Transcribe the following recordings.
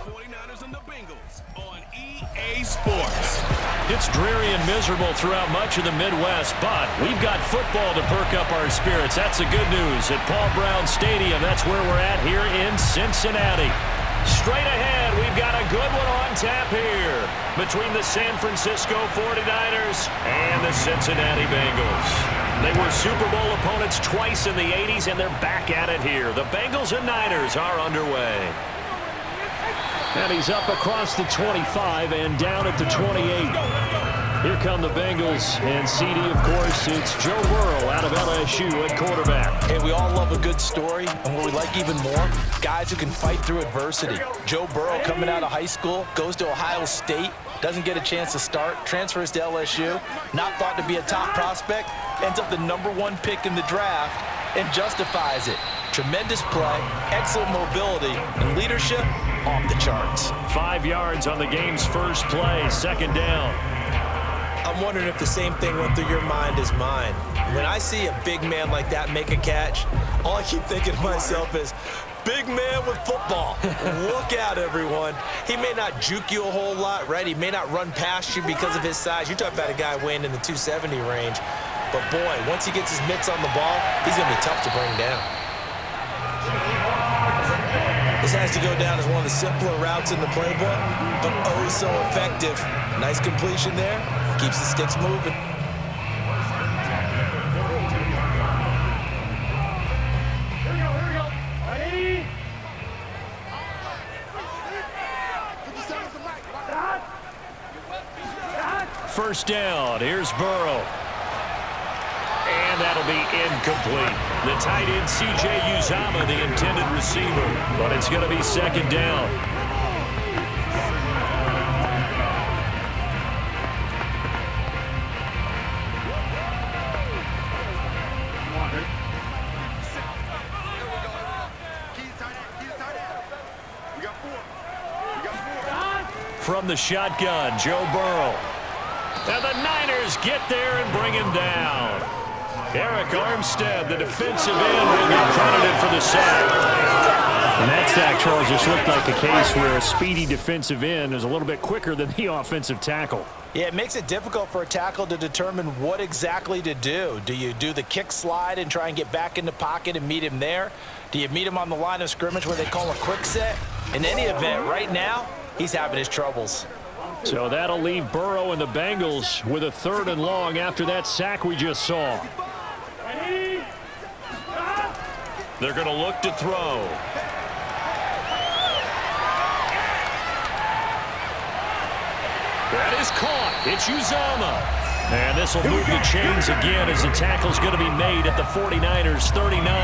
49ers and the Bengals on EA Sports. It's dreary and miserable throughout much of the Midwest, but we've got football to perk up our spirits. That's the good news at Paul Brown Stadium. That's where we're at here in Cincinnati. Straight ahead, we've got a good one on tap here between the San Francisco 49ers and the Cincinnati Bengals. They were Super Bowl opponents twice in the 80s, and they're back at it here. The Bengals and Niners are underway. And he's up across the 25 and down at the 28. Here come the Bengals, and CD, of course, it's Joe Burrow out of LSU at quarterback. Hey, we all love a good story, and what we like even more, guys who can fight through adversity. Joe Burrow coming out of high school, goes to Ohio State, doesn't get a chance to start, transfers to LSU, not thought to be a top prospect, ends up the #1 pick in the draft, and justifies it. Tremendous play, excellent mobility, and leadership off the charts. 5 yards on the game's first play, second down. I'm wondering if the same thing went through your mind as mine. When I see a big man like that make a catch, all I keep thinking to myself is, big man with football. Look out, everyone. He may not juke you a whole lot, right? He may not run past you because of his size. You're talking about a guy weighing in the 270 range. But, boy, once he gets his mitts on the ball, he's going to be tough to bring down. This has to go down as one of the simpler routes in the playbook, but oh so effective. Nice completion there. Keeps the sticks moving. First down, here's Burrow. And that'll be incomplete. The tight end, C.J. Uzomah, the intended receiver. But it's going to be second down. From the shotgun, Joe Burrow. And the Niners get there and bring him down. Eric Armstead, the defensive end, will get credited for the sack. And that sack, Charles, just looked like a case where a speedy defensive end is a little bit quicker than the offensive tackle. Yeah, it makes it difficult for a tackle to determine what exactly to do. Do you do the kick slide and try and get back in the pocket and meet him there? Do you meet him on the line of scrimmage where they call a quick set? In any event, right now, he's having his troubles. So that'll leave Burrow and the Bengals with a 3rd and long after that sack we just saw. They're going to look to throw. That is caught. It's Uzomah. And this will move the chains again as the tackle's going to be made at the 49ers' 39.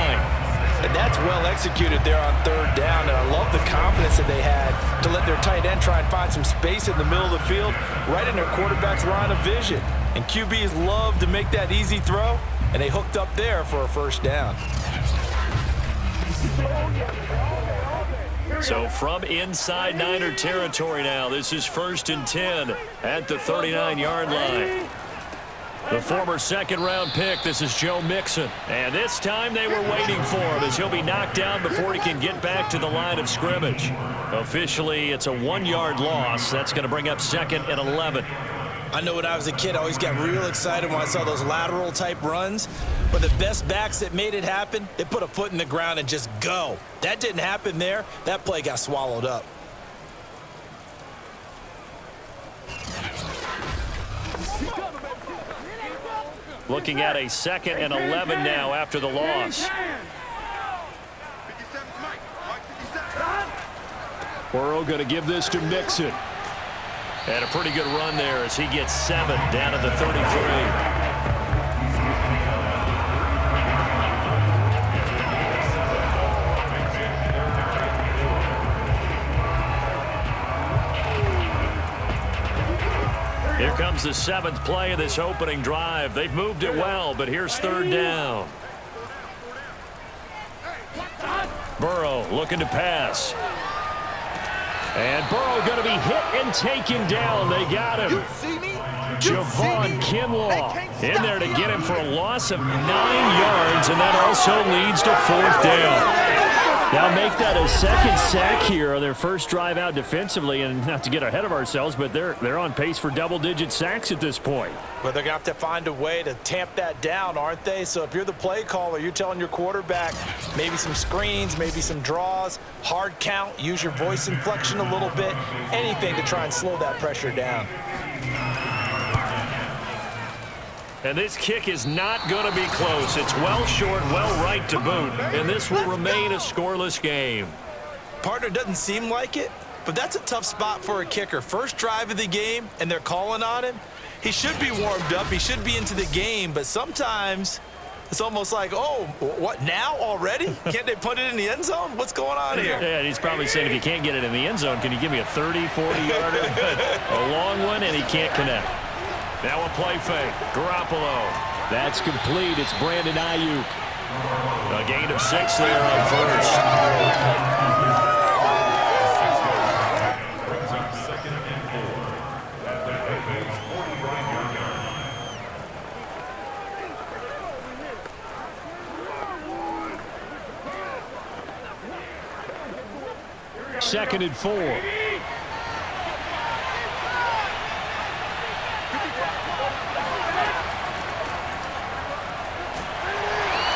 And that's well executed there on 3rd down. And I love the confidence that they had to let their tight end try and find some space in the middle of the field, right in their quarterback's line of vision. And QBs love to make that easy throw, and they hooked up there for a first down. So from inside Niner territory now, this is 1st and 10 at the 39-yard line. The former second-round pick, this is Joe Mixon. And this time they were waiting for him as he'll be knocked down before he can get back to the line of scrimmage. Officially, it's a 1-yard loss. That's going to bring up 2nd and 11. I know when I was a kid, I always got real excited when I saw those lateral-type runs. But the best backs that made it happen, they put a foot in the ground and just go. That didn't happen there. That play got swallowed up. Looking at a 2nd and 11 now after the loss. Burrow going to give this to Mixon. And a pretty good run there as he gets 7 down to the 33. Here comes the 7th play of this opening drive. They've moved it well, but here's 3rd down. Burrow looking to pass. And Burrow going to be hit and taken down. They got him. Javon Kinlaw in there to get him for a loss of 9 yards, and that also leads to 4th down. Now make that a second sack here on their first drive out defensively, and not to get ahead of ourselves, but they're on pace for double-digit sacks at this point. Well, they're going to have to find a way to tamp that down, aren't they? So if you're the play caller, you're telling your quarterback maybe some screens, maybe some draws, hard count, use your voice inflection a little bit, anything to try and slow that pressure down. And this kick is not going to be close. It's well short, well right to boot, and this will remain a scoreless game. Partner, doesn't seem like it, but that's a tough spot for a kicker. First drive of the game, and they're calling on him. He should be warmed up. He should be into the game, but sometimes it's almost like, oh, what, now already? Can't they put it in the end zone? What's going on here? Yeah, he's probably saying, if you can't get it in the end zone, can you give me a 30, 40-yarder? A long one, and he can't connect. Now a play fake. Garoppolo. That's complete. It's Brandon Ayuk. A gain of 6 there on first. Second and 4.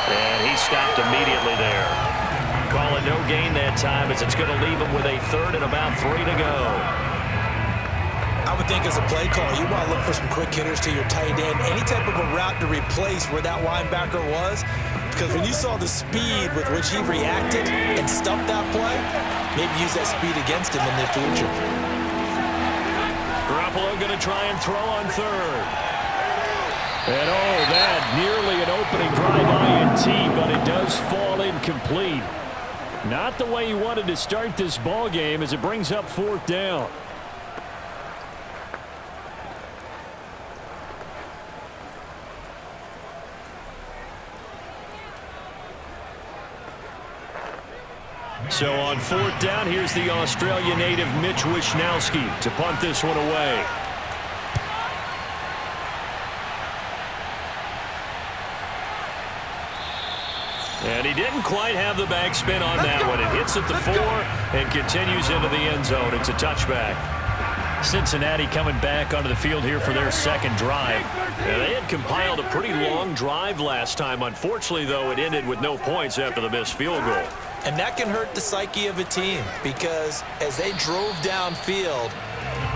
And he stopped immediately there. Call it no gain that time, as it's going to leave him with a third and about 3 to go. I would think as a play call, you want to look for some quick hitters to your tight end. Any type of a route to replace where that linebacker was. Because when you saw the speed with which he reacted and stumped that play, maybe use that speed against him in the future. Garoppolo going to try and throw on third. And oh, that nearly an opening drive INT, but it does fall incomplete. Not the way he wanted to start this ball game, as it brings up 4th down. So on 4th down, here's the Australia native Mitch Wishnowsky to punt this one away. And he didn't quite have the backspin on that one. It hits at the 4 and continues into the end zone. It's a touchback. Cincinnati coming back onto the field here for their second drive. Now, they had compiled a pretty long drive last time. Unfortunately, though, it ended with no points after the missed field goal. And that can hurt the psyche of a team, because as they drove downfield,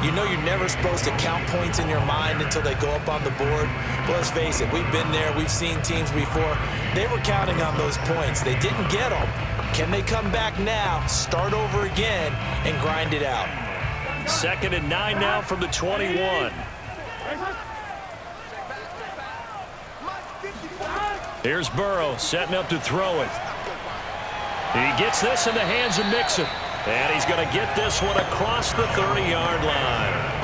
you know you're never supposed to count points in your mind until they go up on the board. But let's face it, we've been there. We've seen teams before. They were counting on those points. They didn't get them. Can they come back now, start over again, and grind it out? 2nd and 9 now from the 21. Here's Burrow setting up to throw it. He gets this in the hands of Mixon. And he's going to get this one across the 30-yard line.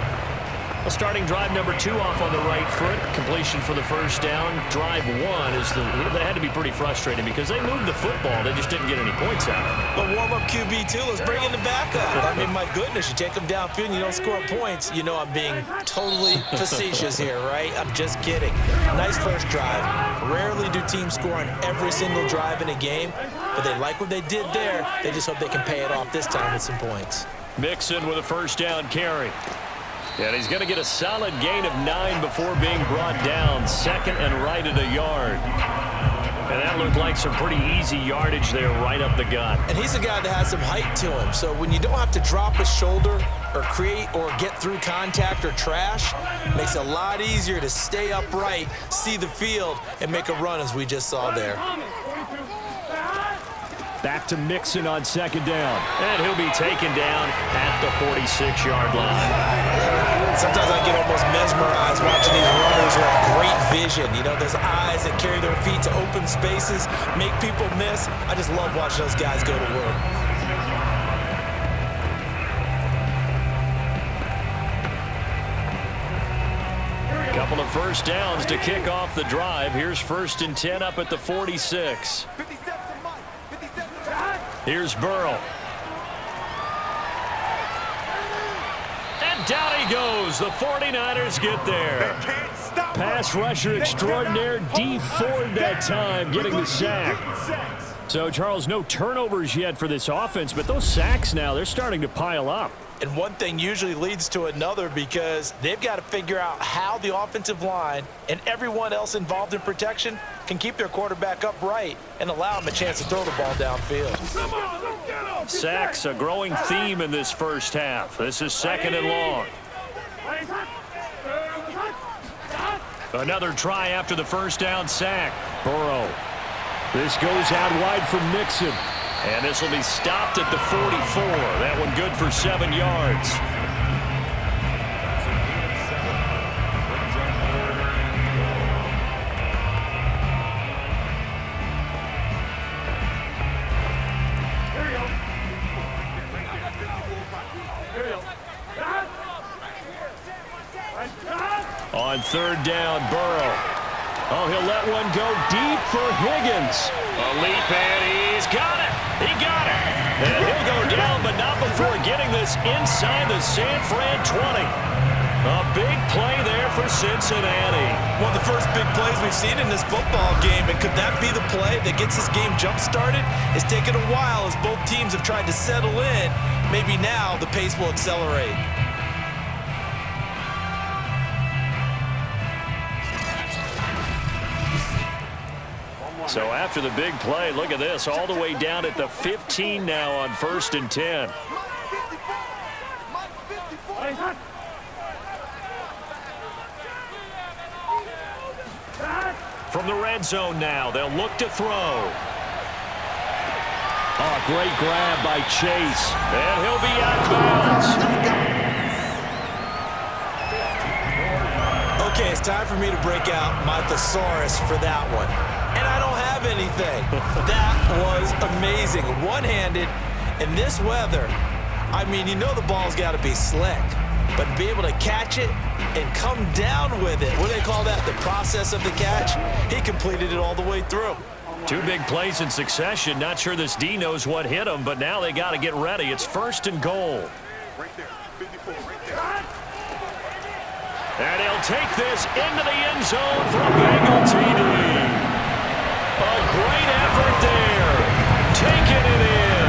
Well, starting drive number 2 off on the right foot. Completion for the first down. Drive 1 is they had to be pretty frustrating because they moved the football. They just didn't get any points out of it. But warm-up QB, too. Let's bring in the backup. I mean, my goodness, you take them downfield and you don't score points. You know I'm being totally facetious here, right? I'm just kidding. Nice first drive. Rarely do teams score on every single drive in a game, but they like what they did there. They just hope they can pay it off this time with some points. Mixon with a first down carry. And he's going to get a solid gain of 9 before being brought down. 2nd and right at a yard. And that looked like some pretty easy yardage there right up the gut. And he's a guy that has some height to him. So when you don't have to drop a shoulder or create or get through contact or trash, it makes it a lot easier to stay upright, see the field, and make a run as we just saw there. Back to Mixon on 2nd down. And he'll be taken down at the 46-yard line. Sometimes I get almost mesmerized watching these runners who have great vision. You know, those eyes that carry their feet to open spaces, make people miss. I just love watching those guys go to work. A couple of first downs to kick off the drive. Here's 1st and 10 up at the 46. Here's Burrow. And down he goes. The 49ers get there. Pass rusher extraordinaire, D. Ford that time, getting the sack. So, Charles, no turnovers yet for this offense, but those sacks now, they're starting to pile up. And one thing usually leads to another because they've got to figure out how the offensive line and everyone else involved in protection can keep their quarterback upright and allow him a chance to throw the ball downfield. Sacks, a growing theme in this first half. This is 2nd and long. Another try after the first down sack. Burrow. This goes out wide for Mixon. And this will be stopped at the 44. That one good for 7 yards. On 3rd down, Burrow. Oh, he'll let one go deep for Higgins. A leap, and he's got it. He got it. And he'll go down, but not before getting this inside the San Fran 20. A big play there for Cincinnati. One of the first big plays we've seen in this football game, and could that be the play that gets this game jump-started? It's taken a while as both teams have tried to settle in. Maybe now the pace will accelerate. So after the big play, look at this, all the way down at the 15 now on 1st and 10. From the red zone now, they'll look to throw. Oh, great grab by Chase. And he'll be out of bounds. Okay, it's time for me to break out my thesaurus for that one. And I don't have anything. That was amazing. One-handed in this weather. I mean, you know the ball's got to be slick. But to be able to catch it and come down with it, what do they call that? The process of the catch? He completed it all the way through. 2 big plays in succession. Not sure this D knows what hit him, but now they got to get ready. It's 1st and goal. Right there. 54, right there. And he'll take this into the end zone for a Bengal TD. A great effort there. Taking it in.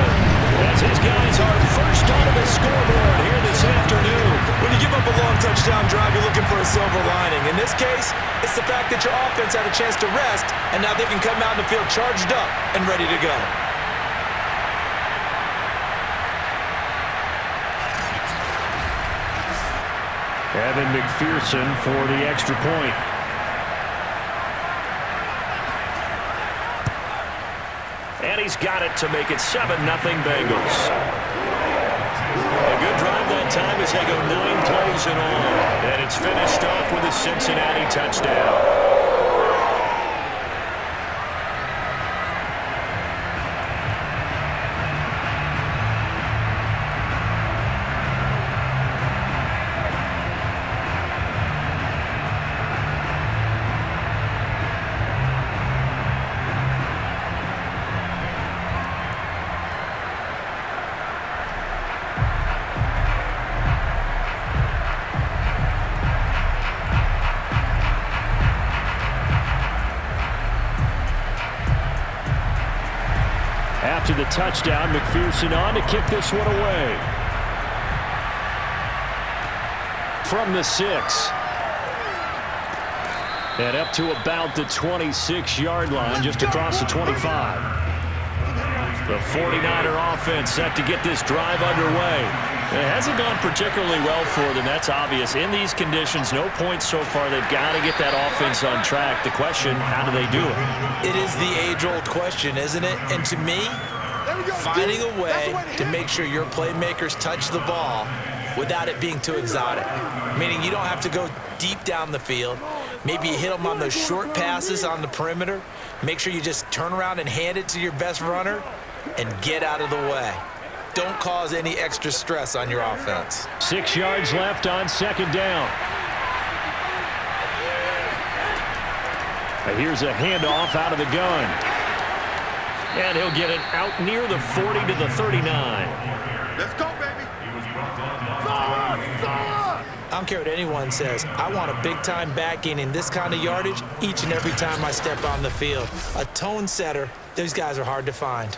As his guys are first onto the scoreboard here this afternoon. When you give up a long touchdown drive, you're looking for a silver lining. In this case, it's the fact that your offense had a chance to rest, and now they can come out in the field charged up and ready to go. Evan McPherson for the extra point. And he's got it to make it 7-0 Bengals. A good drive that time as they go 9 plays in all. And it's finished off with a Cincinnati touchdown. After the touchdown, McPherson on to kick this one away. From the 6. And up to about the 26-yard line, just across the 25. The 49er offense set to get this drive underway. It hasn't gone particularly well for them, that's obvious. In these conditions, no points so far. They've got to get that offense on track. The question, how do they do it? It is the age-old question, isn't it? And to me, finding a way to make sure your playmakers touch the ball without it being too exotic. Meaning you don't have to go deep down the field. Maybe you hit them on those short passes on the perimeter. Make sure you just turn around and hand it to your best runner and get out of the way. Don't cause any extra stress on your offense. 6 yards left on 2nd down. Here's a handoff out of the gun. And he'll get it out near the 40 to the 39. Let's go, baby. don't care what anyone says. I want a big-time back gaining this kind of yardage each and every time I step on the field. A tone setter, these guys are hard to find.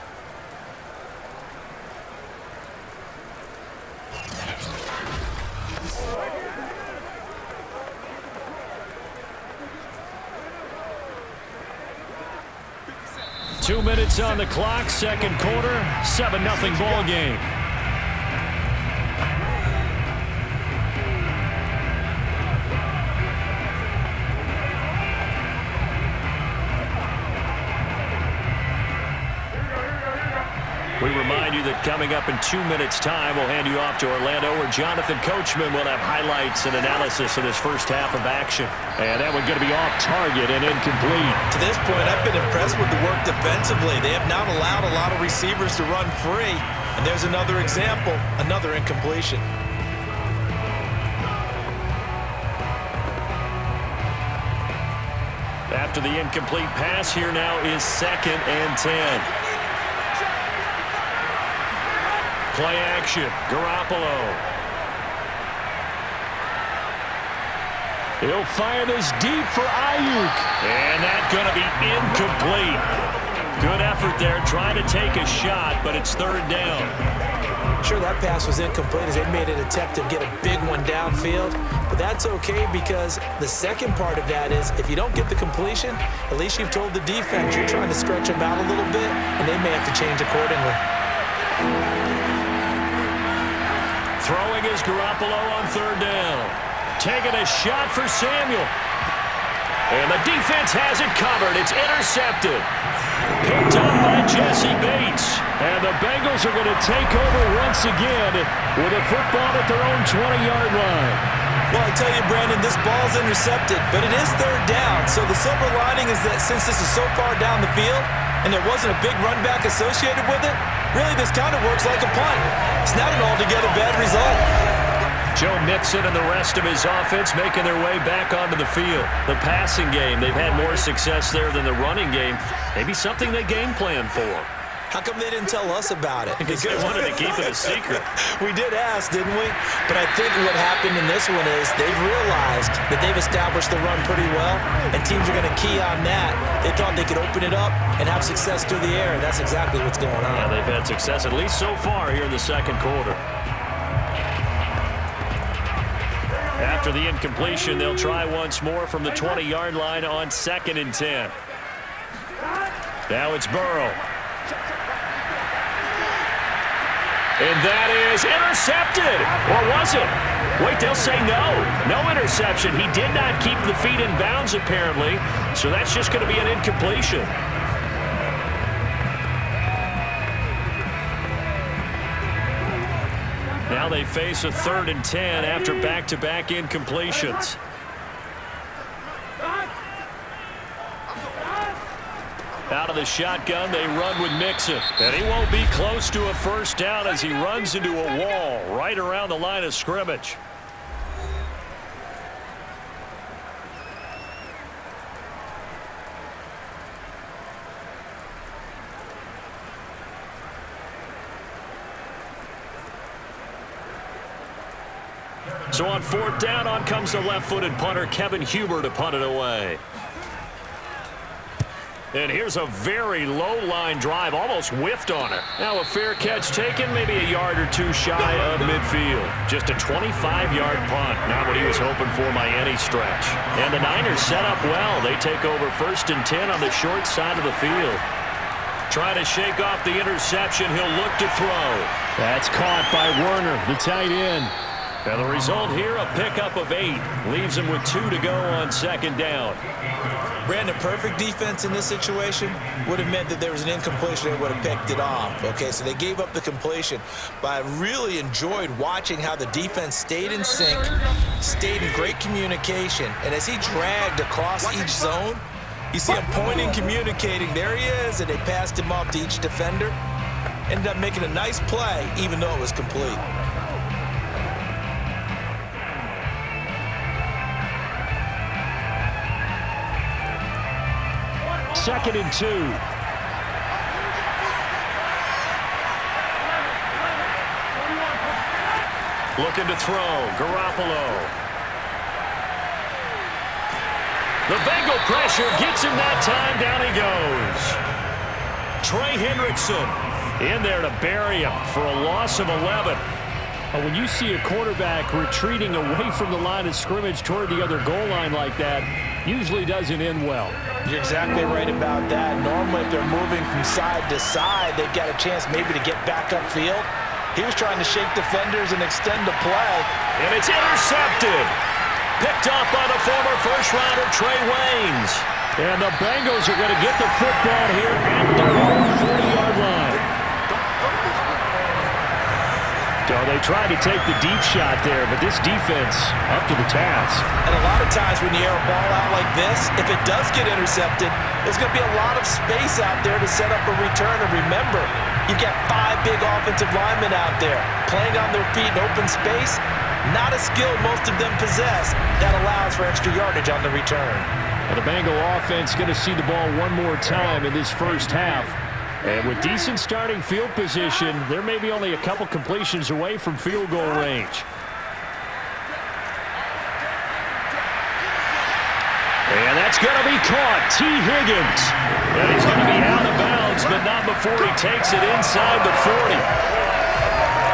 Two minutes on the clock, second quarter, 7-0 ball game. We remind you that coming up in 2 minutes' time, we'll hand you off to Orlando, where Jonathan Coachman will have highlights and analysis of this first half of action. And that one's going to be off target and incomplete. To this point, I've been impressed with the work defensively. They have not allowed a lot of receivers to run free. And there's another example, another incompletion. After the incomplete pass, here now is 2nd and 10. Play action, Garoppolo. He'll fire this deep for Ayuk. And that's going to be incomplete. Good effort there, trying to take a shot, but it's 3rd down. Sure, that pass was incomplete as they made an attempt to get a big one downfield. But that's okay because the second part of that is if you don't get the completion, at least you've told the defense you're trying to stretch them out a little bit, and they may have to change accordingly. Throwing is Garoppolo on 3rd down. Taking a shot for Samuel. And the defense has it covered. It's intercepted. Picked up by Jesse Bates. And the Bengals are going to take over once again with a football at their own 20-yard line. Well, I tell you, Brandon, this ball's intercepted, but it is 3rd down. So the silver lining is that since this is so far down the field and there wasn't a big run back associated with it, really this kind of works like a punt. It's not an altogether bad result. Joe Mixon and the rest of his offense making their way back onto the field. The passing game, they've had more success there than the running game. Maybe something they game plan for. How come they didn't tell us about it? Because they wanted to keep it a secret. We did ask, didn't we? But I think what happened in this one is they've realized that they've established the run pretty well, and teams are going to key on that. They thought they could open it up and have success through the air, and that's exactly what's going on. Yeah, they've had success, at least so far, here in the second quarter. After the incompletion, they'll try once more from the 20-yard line on 2nd and 10. Now it's Burrow. And that is intercepted. Or was it? Wait, they'll say no. No interception. He did not keep the feet in bounds, apparently. So that's just going to be an incompletion. Now they face a 3rd and 10 after back-to-back incompletions. Out of the shotgun, they run with Mixon. And he won't be close to a first down as he runs into a wall right around the line of scrimmage. So on 4th down, on comes the left-footed punter, Kevin Huber, to punt it away. And here's a very low-line drive, almost whiffed on it. Now a fair catch taken, maybe a yard or two shy of midfield. Just a 25-yard punt, not what he was hoping for by any stretch. And the Niners set up well. They take over 1st and 10 on the short side of the field. Trying to shake off the interception, he'll look to throw. That's caught by Werner, the tight end. And the result here, a pickup of 8. Leaves him with 2 to go on 2nd down. Brandon, perfect defense in this situation would have meant that there was an incompletion. They would have picked it off. Okay, so they gave up the completion. But I really enjoyed watching how the defense stayed in sync, stayed in great communication. And as he dragged across each zone, you see him pointing, communicating. There he is, and they passed him off to each defender. Ended up making a nice play, even though it was complete. 2nd and 2. Looking to throw. Garoppolo. The Bengal pressure gets him that time. Down he goes. Trey Hendrickson in there to bury him for a loss of 11. When you see a quarterback retreating away from the line of scrimmage toward the other goal line like that, usually doesn't end well. You're exactly right about that. Normally, if they're moving from side to side, they've got a chance maybe to get back upfield. He was trying to shake defenders and extend the play. And it's intercepted. Picked up by the former first-rounder Trey Waynes. And the Bengals are going to get the football here at their own 40-yard line. So they tried to take the deep shot there, but this defense up to the task. And a lot of times when you air a ball out like this, if it does get intercepted, there's going to be a lot of space out there to set up a return. And remember, you've got 5 big offensive linemen out there playing on their feet in open space. Not a skill most of them possess. That allows for extra yardage on the return. And the Bengal offense going to see the ball one more time in this first half. And with decent starting field position, they're maybe only a couple completions away from field goal range. And that's going to be caught. T. Higgins. And he's going to be out of bounds, but not before he takes it inside the 40.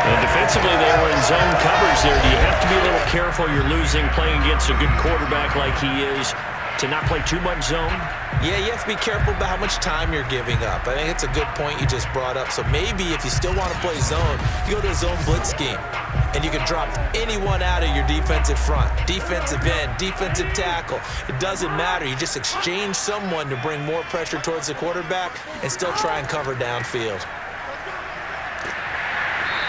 And defensively, they were in zone coverage there. Do you have to be a little careful you're losing playing against a good quarterback like he is to not play too much zone? Yeah, you have to be careful about how much time you're giving up. I think it's a good point you just brought up. So maybe if you still want to play zone, you go to a zone blitz scheme. And you can drop anyone out of your defensive front. Defensive end, defensive tackle. It doesn't matter. You just exchange someone to bring more pressure towards the quarterback and still try and cover downfield.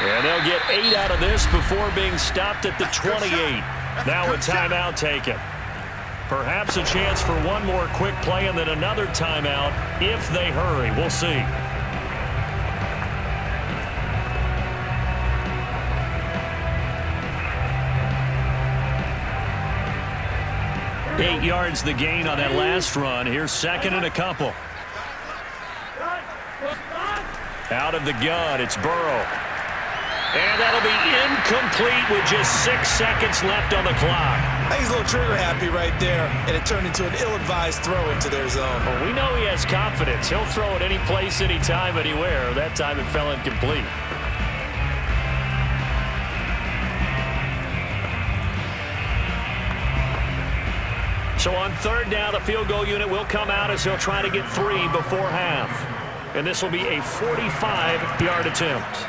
And they'll get 8 out of this before being stopped at the 28. Now a timeout taken. Perhaps a chance for one more quick play and then another timeout if they hurry. We'll see. Eight yards the gain on that last run. Here's second and a couple. Out of the gun, it's Burrow. And that'll be incomplete with just 6 seconds left on the clock. I think he's a little trigger happy right there, and it turned into an ill-advised throw into their zone. Well, we know he has confidence. He'll throw it any place, anytime, anywhere. That time it fell incomplete. So on third down, the field goal unit will come out as he'll try to get 3 before half. And this will be a 45-yard attempt.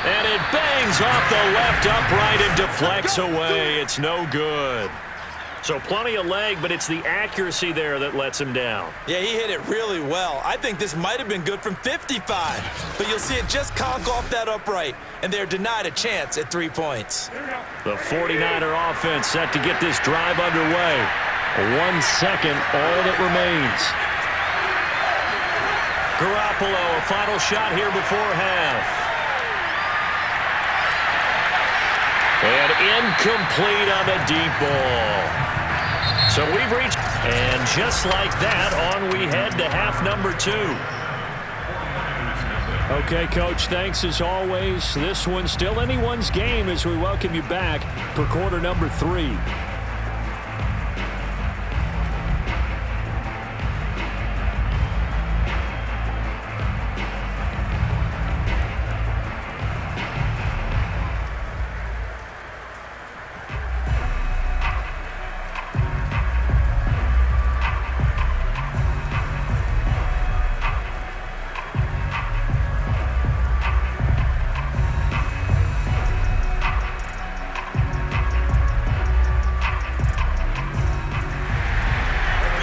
And it bangs off the left upright and deflects away. It's no good. So plenty of leg, but it's the accuracy there that lets him down. Yeah, he hit it really well. I think this might have been good from 55. But you'll see it just conk off that upright, and they're denied a chance at 3 points. The 49er offense set to get this drive underway. 1 second, all that remains. Garoppolo, a final shot here before half. And incomplete on the deep ball. So we've reached, and just like that, on we head to half number 2. Okay, Coach, thanks as always. This one's still anyone's game as we welcome you back for quarter number 3.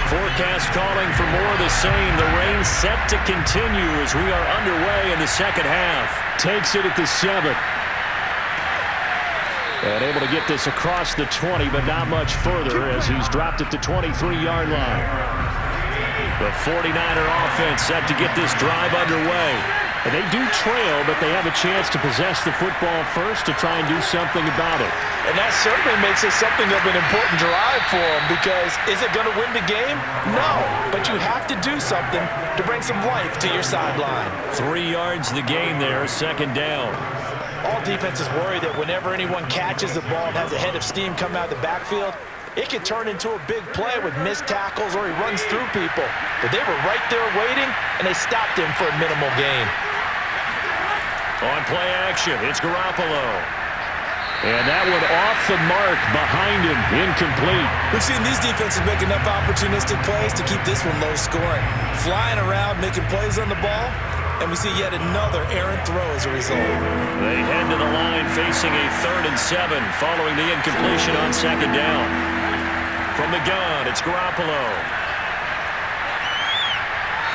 Forecast calling for more of the same. The rain set to continue as we are underway in the second half. Takes it at the 7. And able to get this across the 20, but not much further as he's dropped at the 23-yard line. The 49er offense set to get this drive underway. And they do trail, but they have a chance to possess the football first to try and do something about it. And that certainly makes it something of an important drive for them, because is it going to win the game? No, but you have to do something to bring some life to your sideline. 3 yards the gain there, second down. All defenses worry that whenever anyone catches the ball and has a head of steam coming out of the backfield, It could turn into a big play with missed tackles or he runs through people. But they were right there waiting, and they stopped him for a minimal gain. On play action, it's Garoppolo. And that one off the mark behind him, incomplete. We've seen these defenses make enough opportunistic plays to keep this one low scoring. Flying around, making plays on the ball, and we see yet another errant throw as a result. They head to the line facing a 3rd and 7 following the incompletion on 2nd down. From the gun, it's Garoppolo.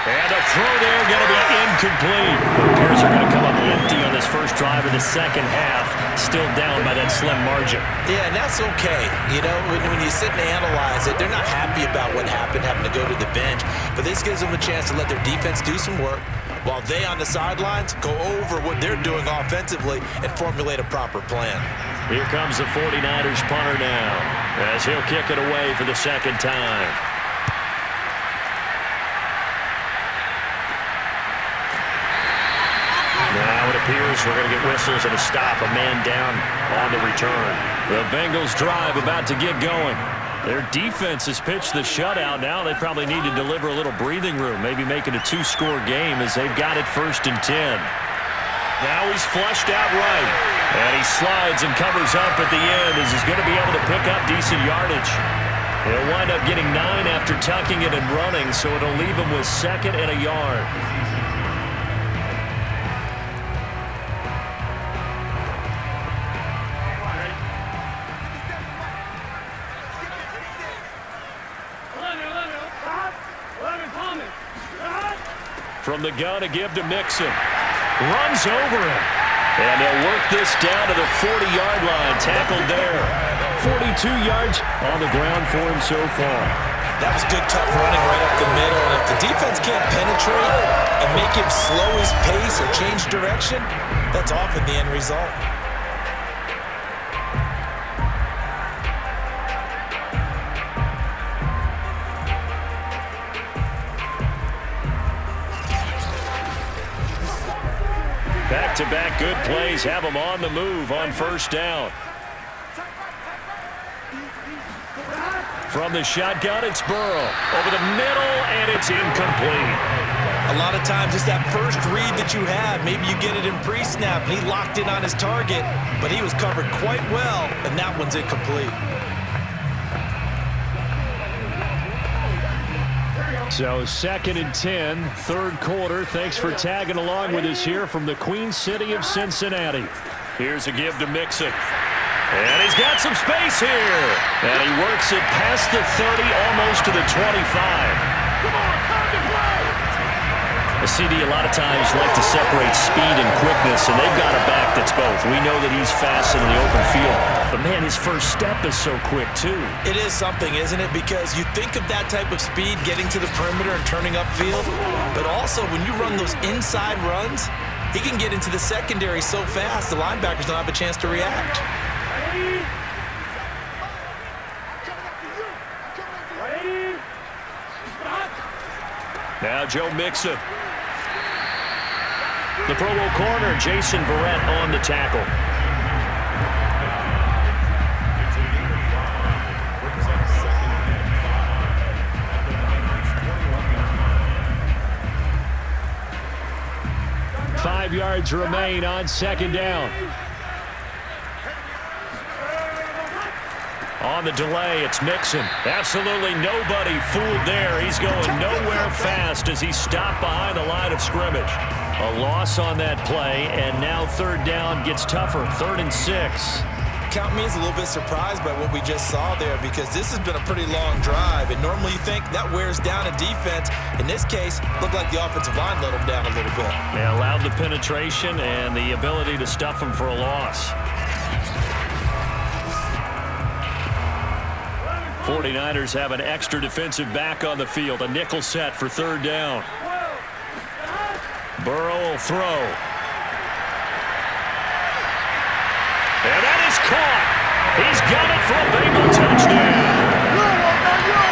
And the throw there going to be incomplete. The Bears are going to come up empty on this first drive of the second half, still down by that slim margin. Yeah, and that's okay. You know, when you sit and analyze it, they're not happy about what happened, having to go to the bench. But this gives them a chance to let their defense do some work while they on the sidelines go over what they're doing offensively and formulate a proper plan. Here comes the 49ers punter now as he'll kick it away for the second time. Now it appears we're going to get whistles and a stop, a man down on the return. The Bengals drive about to get going. Their defense has pitched the shutout. Now they probably need to deliver a little breathing room, maybe make it a 2-score game as they've got it 1st and 10. Now he's flushed out right, and he slides and covers up at the end as he's going to be able to pick up decent yardage. He'll wind up getting 9 after tucking it and running, so it'll leave him with 2nd and a yard. From the gun, a give to Mixon. Runs over him. And they'll work this down to the 40-yard line. Tackled there. 42 yards on the ground for him so far. That was good, tough running right up the middle. And if the defense can't penetrate and make him slow his pace or change direction, that's often the end result. Back-to-back good plays have them on the move on 1st down. From the shotgun, it's Burrow. Over the middle, and it's incomplete. A lot of times it's that first read that you have. Maybe you get it in pre-snap, and he locked in on his target, but he was covered quite well, and that one's incomplete. So 2nd and 10, 3rd quarter. Thanks for tagging along with us here from the Queen City of Cincinnati. Here's a give to Mixon. And he's got some space here. And he works it past the 30, almost to the 25. Come on, time to play. The CD a lot of times like to separate speed and quickness, and they've got a back that's both. We know that he's fast in the open field, but man, his first step is so quick too. It is something, isn't it? Because you think of that type of speed getting to the perimeter and turning upfield, but also when you run those inside runs, he can get into the secondary so fast the linebackers don't have a chance to react. Now Joe Mixon. The Pro Bowl corner, Jason Verrett, on the tackle. Five yards remain on 2nd down. On the delay, it's Mixon. Absolutely nobody fooled there. He's going nowhere fast as he's stopped behind the line of scrimmage. A loss on that play, and now 3rd down gets tougher. 3rd and 6. Count me as a little bit surprised by what we just saw there, because this has been a pretty long drive, and normally you think that wears down a defense. In this case, looked like the offensive line let them down a little bit. They allowed the penetration and the ability to stuff them for a loss. 49ers have an extra defensive back on the field. A nickel set for 3rd down. Burrow will throw. And that is caught. He's got it for a Bengal touchdown.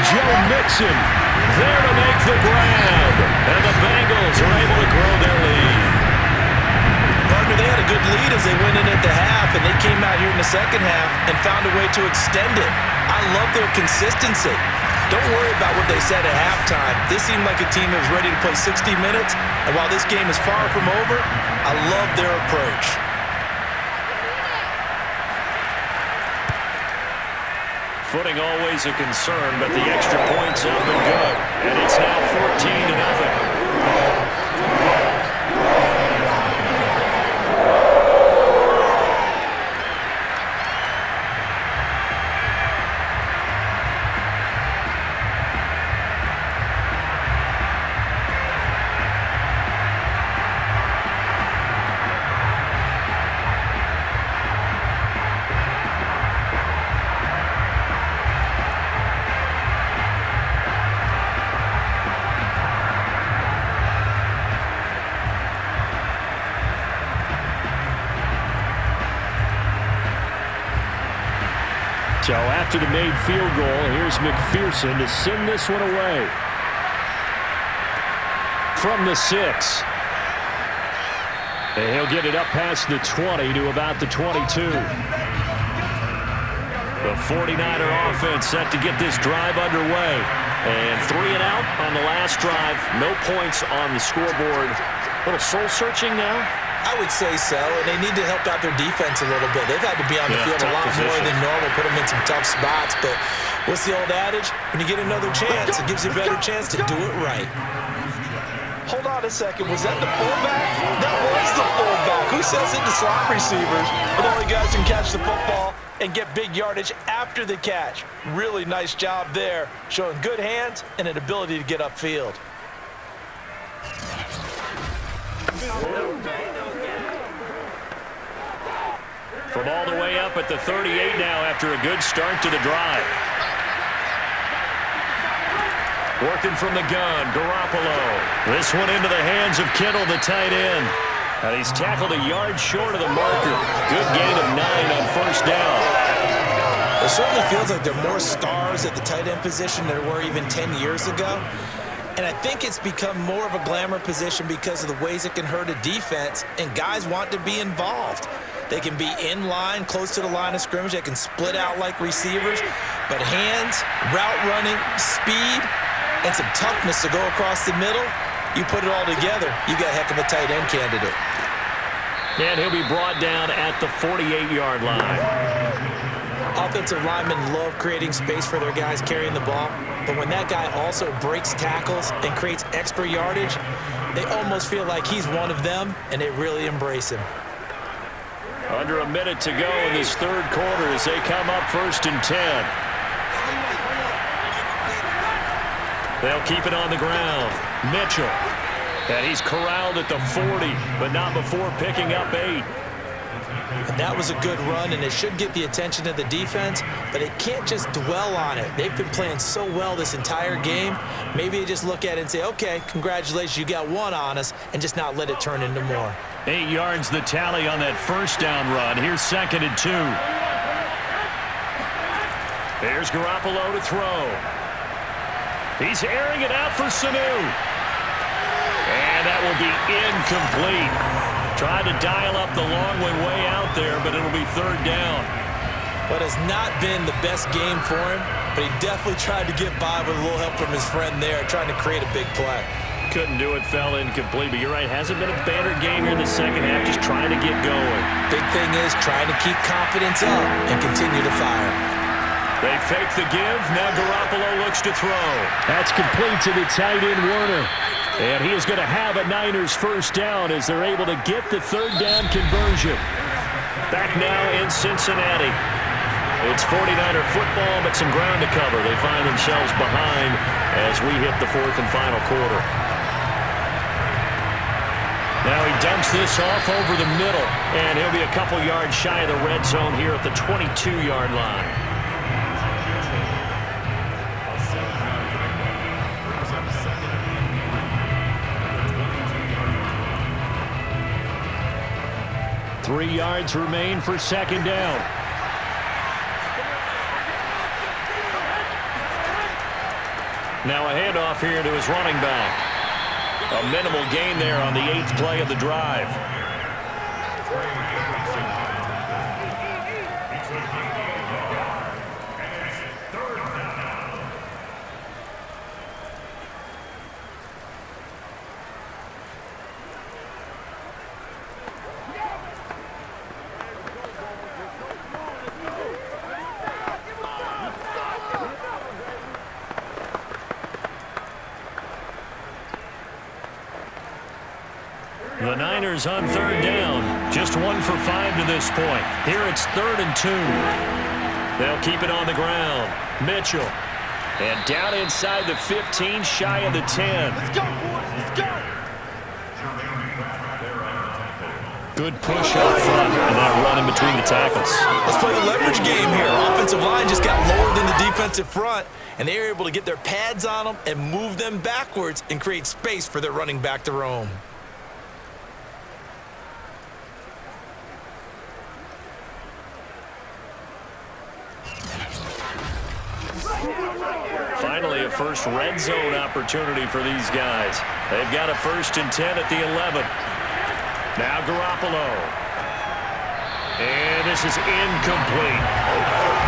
Joe Mixon there to make the grab. And the Bengals are able to grow their lead. Partner, they had a good lead as they went in at the half, and they came out here in the second half and found a way to extend it. I love their consistency. Don't worry about what they said at halftime. This seemed like a team that was ready to play 60 minutes, and while this game is far from over, I love their approach. Footing always a concern, but the extra point's up and good. And it's now 14-0. So after the made field goal, here's McPherson to send this one away. From the 6. And he'll get it up past the 20 to about the 22. The 49er offense set to get this drive underway. And 3 and out on the last drive. No points on the scoreboard. A little soul-searching now. I would say so, and they need to help out their defense a little bit. They've had to be on the field a lot more than normal, put them in some tough spots. But what's the old adage? When you get another chance, it gives you a better chance to do it right. Hold on a second. Was that the fullback? That was the fullback. Who says it to slot receivers? But only guys can catch the football and get big yardage after the catch. Really nice job there, showing good hands and an ability to get upfield. From all the way up at the 38 now after a good start to the drive. Working from the gun, Garoppolo. This one into the hands of Kittle, the tight end. And he's tackled a yard short of the marker. Good gain of 9 on first down. It certainly feels like there are more stars at the tight end position than there were even 10 years ago. And I think it's become more of a glamour position because of the ways it can hurt a defense, and guys want to be involved. They can be in line, close to the line of scrimmage. They can split out like receivers. But hands, route running, speed, and some toughness to go across the middle, you put it all together, you got a heck of a tight end candidate. And he'll be brought down at the 48-yard line. Offensive linemen love creating space for their guys carrying the ball. But when that guy also breaks tackles and creates extra yardage, they almost feel like he's one of them, and they really embrace him. Under a minute to go in this third quarter as they come up 1st and 10. They'll keep it on the ground. Mitchell. And he's corralled at the 40, but not before picking up 8. And that was a good run, and it should get the attention of the defense, but it can't just dwell on it. They've been playing so well this entire game. Maybe they just look at it and say, okay, congratulations, you got 1 on us, and just not let it turn into more. 8 yards the tally on that first down run. Here's 2nd and 2. There's Garoppolo to throw. He's airing it out for Sanu. And that will be incomplete. Tried to dial up the long one way out there, but it'll be 3rd down. But it's not been the best game for him, but he definitely tried to get by with a little help from his friend there, trying to create a big play. Couldn't do it, fell incomplete, but you're right, hasn't been a banner game here in the second half, just trying to get going. Big thing is trying to keep confidence up and continue to fire. They fake the give, now Garoppolo looks to throw. That's complete to the tight end Werner. And he is going to have a Niners first down as they're able to get the 3rd down conversion. Back now in Cincinnati. It's 49er football, but some ground to cover. They find themselves behind as we hit the 4th and final quarter. Now he dumps this off over the middle, and he'll be a couple yards shy of the red zone here at the 22-yard line. Three yards remain for 2nd down. Now a handoff here to his running back. A minimal gain there on the 8th play of the drive. The Niners on third down. Just 1 for 5 to this point. Here it's 3rd and 2. They'll keep it on the ground. Mitchell. And down inside the 15, shy of the 10. Let's go, boys. Let's go. Good push up front and that run in between the tackles. Let's play the leverage game here. Offensive line just got lower than the defensive front, and they were able to get their pads on them and move them backwards and create space for their running back to roam. Finally, a first red zone opportunity for these guys. They've got a 1st and 10 at the 11. Now Garoppolo. And this is incomplete.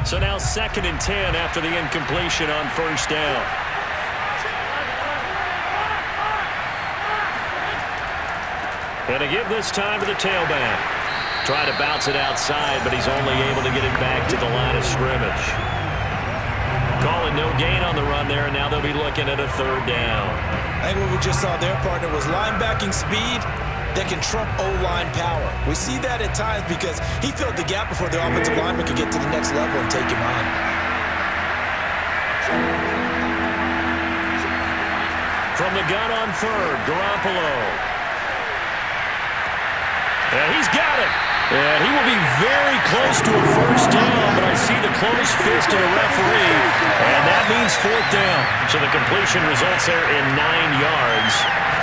So now 2nd and 10 after the incompletion on 1st down. And to give this time to the tailback. Trying to bounce it outside, but he's only able to get it back to the line of scrimmage. Calling no gain on the run there, and now they'll be looking at a 3rd down. I think what we just saw there, partner, was linebacking speed that can trump O-line power. We see that at times because he filled the gap before the offensive lineman could get to the next level and take him on. From the gun on 3rd, Garoppolo. And he's got it. And he will be very close to a 1st down, but I see the closed fist of the referee, and that means 4th down. So the completion results there in 9 yards,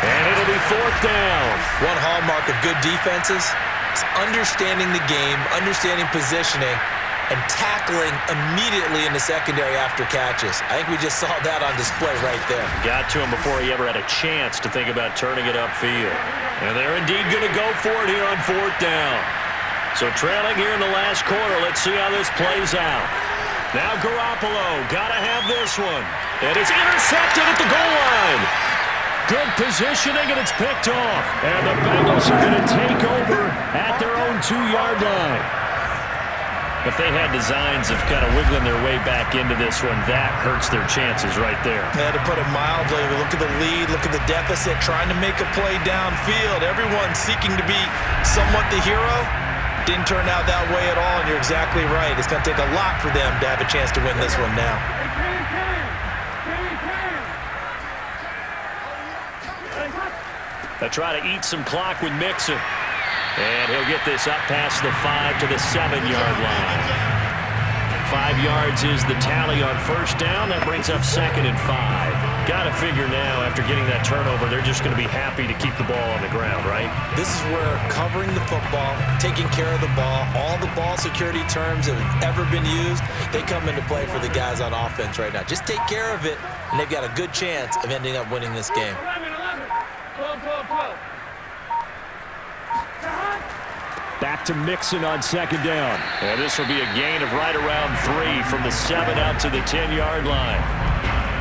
and it'll be 4th down. One hallmark of good defenses is understanding the game, understanding positioning, and tackling immediately in the secondary after catches. I think we just saw that on display right there. Got to him before he ever had a chance to think about turning it upfield. And they're indeed going to go for it here on 4th down. So trailing here in the last quarter, let's see how this plays out. Now Garoppolo, got to have this one. And it's intercepted at the goal line. Good positioning, and it's picked off. And the Bengals are going to take over at their own 2-yard line. If they had designs of kind of wiggling their way back into this one, that hurts their chances right there. Yeah, to put it mildly, look at the lead, look at the deficit, trying to make a play downfield. Everyone seeking to be somewhat the hero. Didn't turn out that way at all, and you're exactly right. It's going to take a lot for them to have a chance to win this one now. They try to eat some clock with Mixon. And he'll get this up past the 5 to the 7-yard line. 5 yards is the tally on 1st down. That brings up 2nd and 5. Got to figure now, after getting that turnover, they're just going to be happy to keep the ball on the ground, right? This is where covering the football, taking care of the ball, all the ball security terms that have ever been used, they come into play for the guys on offense right now. Just take care of it, and they've got a good chance of ending up winning this game. Back to Mixon on 2nd down. And this will be a gain of right around 3 from the 7 out to the 10-yard line.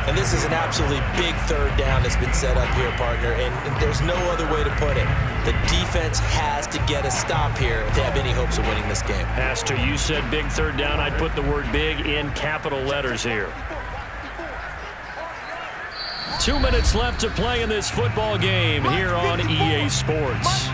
And this is an absolutely big 3rd down that's been set up here, partner, and there's no other way to put it. The defense has to get a stop here if they have any hopes of winning this game. Has to. You said big 3rd down. I'd put the word big in capital letters here. 2 minutes left to play in this football game here on EA Sports.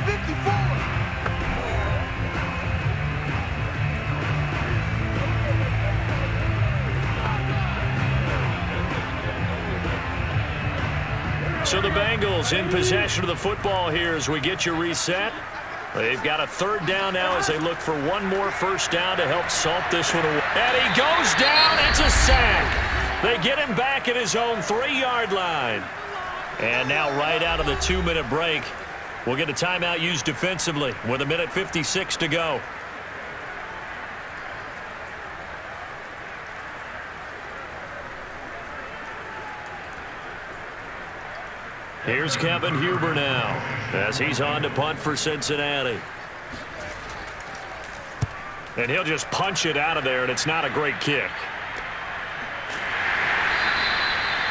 So the Bengals in possession of the football here as we get you reset. They've got a 3rd down now as they look for one more 1st down to help salt this one away. And he goes down. It's a sack. They get him back at his own 3-yard line. And now right out of the 2-minute break, we'll get a timeout used defensively with 1:56 to go. Here's Kevin Huber now as he's on to punt for Cincinnati. And he'll just punch it out of there, and it's not a great kick.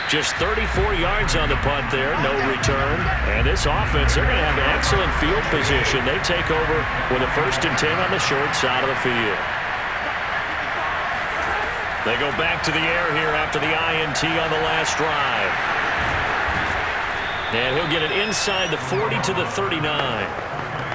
Just 34 yards on the punt there, no return. And this offense, they're going to have excellent field position. They take over with a 1st and 10 on the short side of the field. They go back to the air here after the INT on the last drive. And he'll get it inside the 40 to the 39.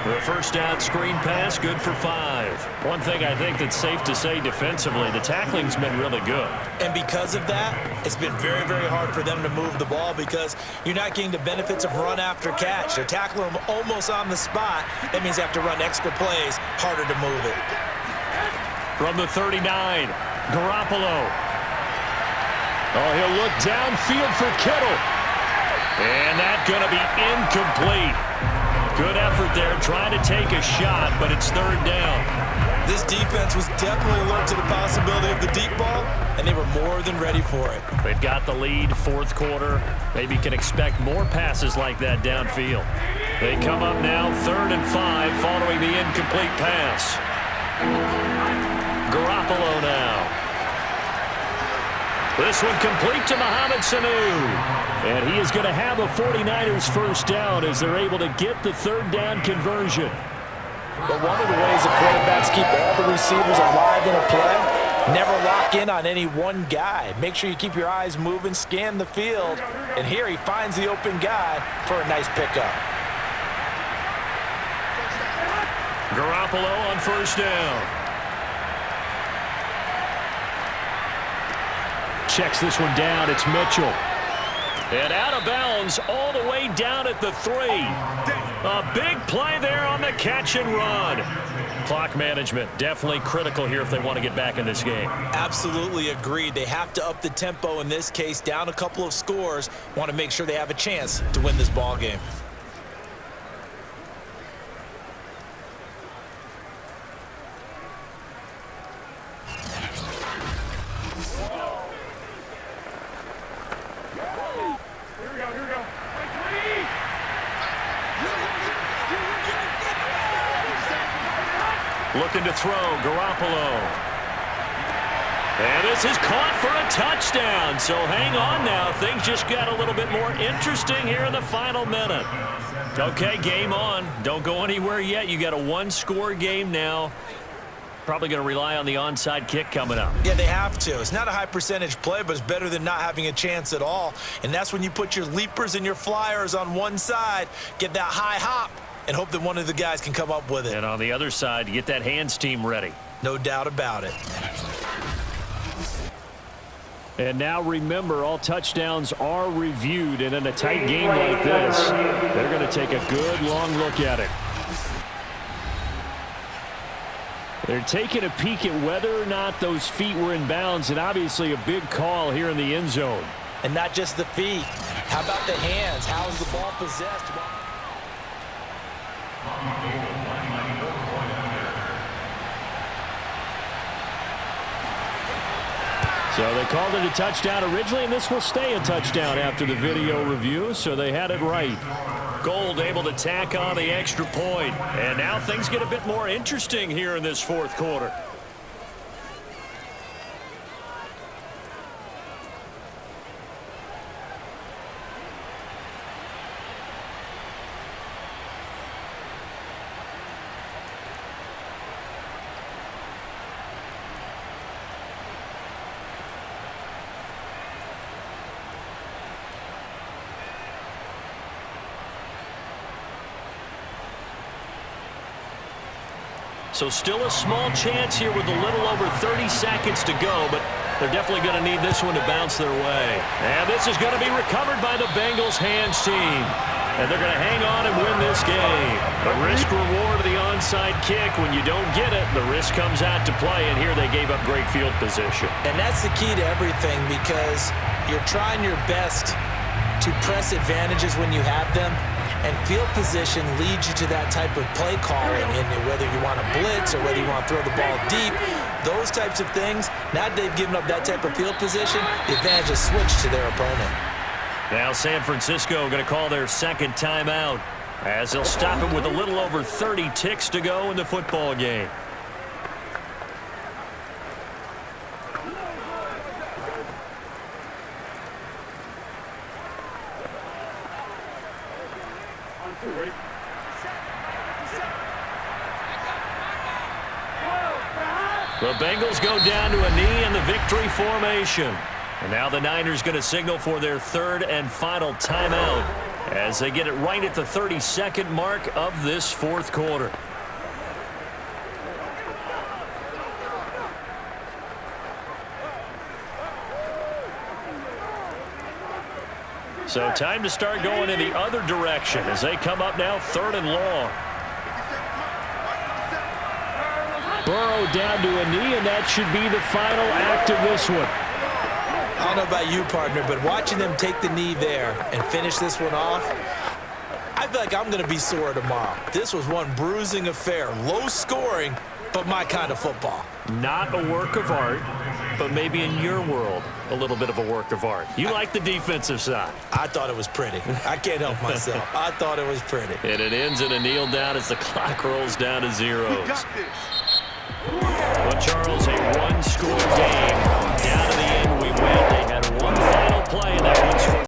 The 1st down screen pass, good for 5. One thing I think that's safe to say defensively, the tackling's been really good. And because of that, it's been very, very hard for them to move the ball because you're not getting the benefits of run after catch. They're tackling them almost on the spot. That means they have to run extra plays, harder to move it. From the 39, Garoppolo. Oh, he'll look downfield for Kittle. And that's going to be incomplete. Good effort there, trying to take a shot, but it's 3rd down. This defense was definitely alert to the possibility of the deep ball, and they were more than ready for it. They've got the lead, 4th quarter. Maybe can expect more passes like that downfield. They come up now, 3rd and 5, following the incomplete pass. Garoppolo now. This one complete to Mohamed Sanu. And he is going to have a 49ers 1st down as they're able to get the 3rd down conversion. But one of the ways that quarterbacks keep all the receivers alive in a play, never lock in on any one guy. Make sure you keep your eyes moving, scan the field. And here he finds the open guy for a nice pickup. Garoppolo on 1st down. Checks this one down. It's Mitchell. And out of bounds all the way down at the 3. A big play there on the catch and run. Clock management definitely critical here if they want to get back in this game. Absolutely agreed. They have to up the tempo in this case, down a couple of scores. Want to make sure they have a chance to win this ball game. Looking to throw, Garoppolo. And this is caught for a touchdown. So hang on now. Things just got a little bit more interesting here in the final minute. Okay, game on. Don't go anywhere yet. You got a 1-score game now. Probably going to rely on the onside kick coming up. Yeah, they have to. It's not a high percentage play, but it's better than not having a chance at all. And that's when you put your leapers and your flyers on one side, get that high hop, and hope that one of the guys can come up with it. And on the other side, get that hands team ready. No doubt about it. And now remember, all touchdowns are reviewed, and in a tight game like this, they're going to take a good long look at it. They're taking a peek at whether or not those feet were in bounds, and obviously a big call here in the end zone. And not just the feet. How about the hands? How is the ball possessed? So they called it a touchdown originally, and this will stay a touchdown after the video review, so they had it right. Gold able to tack on the extra point, and now things get a bit more interesting here in this fourth quarter. So still a small chance here with a little over 30 seconds to go, but they're definitely going to need this one to bounce their way. And this is going to be recovered by the Bengals hands team. And they're going to hang on and win this game. The risk reward of the onside kick, when you don't get it, the risk comes out to play, and here they gave up great field position. And that's the key to everything, because you're trying your best to press advantages when you have them. And field position leads you to that type of play calling, and whether you want to blitz or whether you want to throw the ball deep, those types of things, now that they've given up that type of field position, the advantage is switched to their opponent. Now San Francisco going to call their second timeout as they'll stop it with a little over 30 ticks to go in the football game. The Bengals go down to a knee in the victory formation. And now the Niners going to signal for their third and final timeout as they get it right at the 32nd mark of this fourth quarter. So time to start going in the other direction as they come up now third and long. Burrow down to a knee, and that should be the final act of this one. I don't know about you, partner, but watching them take the knee there and finish this one off, I feel like I'm going to be sore tomorrow. This was one bruising affair. Low scoring, but my kind of football. Not a work of art, but maybe in your world, a little bit of a work of art. You like the defensive side. I thought it was pretty. I can't help myself. I thought it was pretty. And it ends in a kneel down as the clock rolls down to zeros. Well, Charles, a one-score game